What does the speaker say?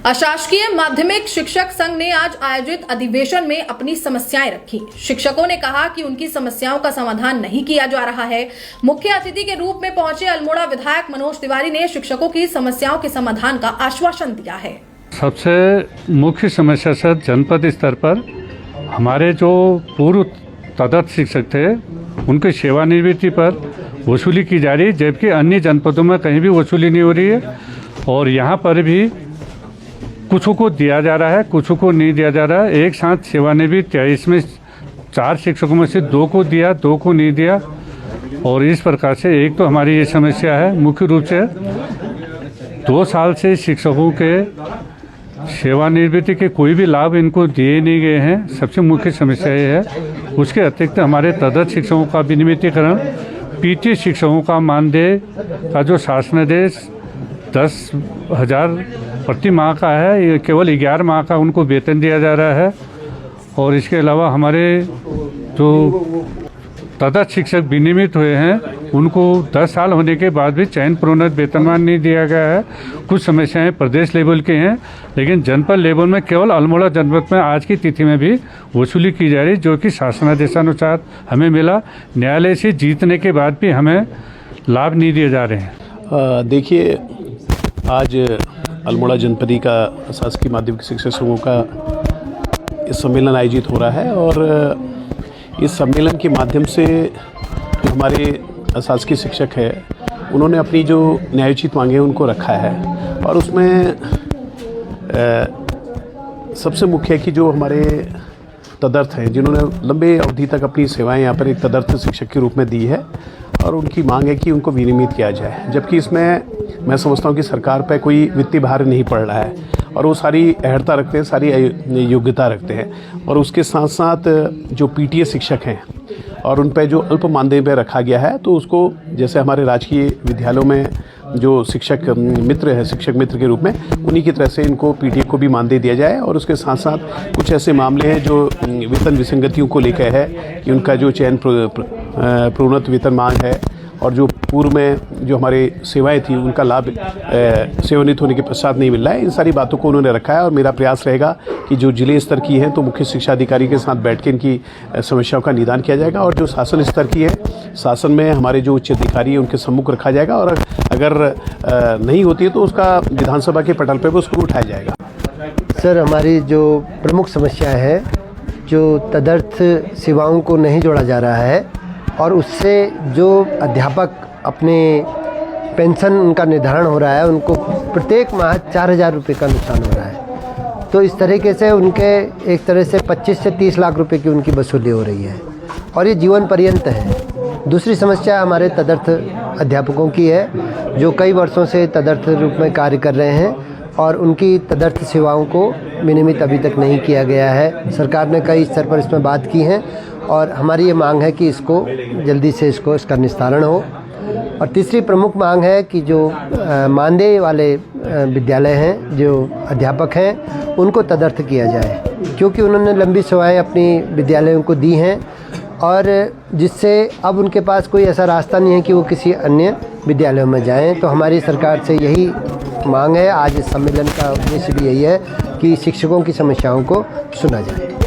अशासकीय माध्यमिक शिक्षक संघ ने आज आयोजित अधिवेशन में अपनी समस्याएं रखी। शिक्षकों ने कहा कि उनकी समस्याओं का समाधान नहीं किया जा रहा है। मुख्य अतिथि के रूप में पहुंचे अल्मोड़ा विधायक मनोज तिवारी ने शिक्षकों की समस्याओं के समाधान का आश्वासन दिया है। सबसे मुख्य समस्या सर जनपद स्तर पर हमारे जो पूर्व तदर्थ शिक्षक थे उनकी सेवानिवृत्ति पर वसूली की जा रही है, जबकि अन्य जनपदों में कहीं भी वसूली नहीं हो रही है। और यहाँ पर भी कुछ को दिया जा रहा है, कुछ को नहीं दिया जा रहा है। एक साथ सेवानिवृत्त 23 में 4 शिक्षकों में से 2 को दिया, 2 को नहीं दिया। और इस प्रकार से एक तो हमारी ये समस्या है मुख्य रूप से 2 साल से शिक्षकों के सेवानिवृत्ति के कोई भी लाभ इनको दिए नहीं गए हैं। सबसे मुख्य समस्या ये है। उसके अतिरिक्त हमारे तदर्थ शिक्षकों का विनियमितीकरण, पीटी शिक्षकों का मानदेय का जो शासनादेश 10,000 प्रति माह का है, ये केवल 11 माह का उनको वेतन दिया जा रहा है। और इसके अलावा हमारे जो तदर्थ शिक्षक विनियमित हुए हैं उनको 10 साल होने के बाद भी चयन प्रोन्नत वेतनमान नहीं दिया गया है। कुछ समस्याएं प्रदेश लेवल के हैं, लेकिन जनपद लेवल में केवल अल्मोड़ा जनपद में आज की तिथि में भी वसूली की जा रही, जो कि शासनादेशानुसार हमें मिला। न्यायालय से जीतने के बाद भी हमें लाभ नहीं दिए जा रहे हैं। देखिए, आज अल्मोड़ा जनपदी का शासकीय माध्यमिक शिक्षक संघों का इस सम्मेलन आयोजित हो रहा है और इस सम्मेलन के माध्यम से जो हमारे शासकीय शिक्षक है उन्होंने अपनी जो न्यायोचित मांगे उनको रखा है। और उसमें सबसे मुख्य है कि जो हमारे तदर्थ हैं जिन्होंने लंबे अवधि तक अपनी सेवाएं यहाँ पर एक तदर्थ शिक्षक के रूप में दी है, और उनकी मांग है कि उनको विनियमित किया जाए। जबकि इसमें मैं समझता हूँ कि सरकार पर कोई वित्तीय भार नहीं पड़ रहा है और वो सारी अहर्ता रखते हैं, सारी योग्यता रखते हैं। और उसके साथ साथ जो पीटीए शिक्षक हैं और उन पर जो अल्प मानदेय पे रखा गया है, तो उसको जैसे हमारे राजकीय विद्यालयों में जो शिक्षक मित्र है, शिक्षक मित्र के रूप में, उन्हीं की तरह से इनको पीटीए को भी मानदेय दिया जाए। और उसके साथ साथ कुछ ऐसे मामले हैं जो वेतन विसंगतियों को लेकर है कि उनका जो चयन प्रोन्नत वेतन मांग है और जो पूर्व में जो हमारे सेवाएं थी उनका लाभ सेवानिवृत्त होने के पश्चात नहीं मिल रहा है। इन सारी बातों को उन्होंने रखा है और मेरा प्रयास रहेगा कि जो जिले स्तर की हैं तो मुख्य शिक्षा अधिकारी के साथ बैठ के इनकी समस्याओं का निदान किया जाएगा, और जो शासन स्तर की है शासन में हमारे जो उच्च अधिकारी हैं उनके सम्मुख रखा जाएगा। और अगर नहीं होती है तो उसका विधानसभा के पटल पर उसको उठाया जाएगा। सर, हमारी जो प्रमुख समस्या है, जो तदर्थ सेवाओं को नहीं जोड़ा जा रहा है और उससे जो अध्यापक अपने पेंशन उनका निर्धारण हो रहा है, उनको प्रत्येक माह 4,000 रुपये का नुकसान हो रहा है। तो इस तरीके से उनके एक तरह से 25 से 30 लाख रुपए की उनकी वसूली हो रही है और ये जीवन पर्यंत है। दूसरी समस्या हमारे तदर्थ अध्यापकों की है, जो कई वर्षों से तदर्थ रूप में कार्य कर रहे हैं और उनकी तदर्थ सेवाओं को विनियमित अभी तक नहीं किया गया है। सरकार ने कई स्तर पर इसमें बात की है और हमारी ये मांग है कि इसको जल्दी से इसका निस्तारण हो। और तीसरी प्रमुख मांग है कि जो मानदेय वाले विद्यालय हैं, जो अध्यापक हैं, उनको तदर्थ किया जाए, क्योंकि उन्होंने लंबी सेवाएं अपनी विद्यालयों को दी हैं और जिससे अब उनके पास कोई ऐसा रास्ता नहीं है कि वो किसी अन्य विद्यालयों में जाएं। तो हमारी सरकार से यही मांग है। आज इस सम्मेलन का उद्देश्य भी यही है कि शिक्षकों की समस्याओं को सुना जाए।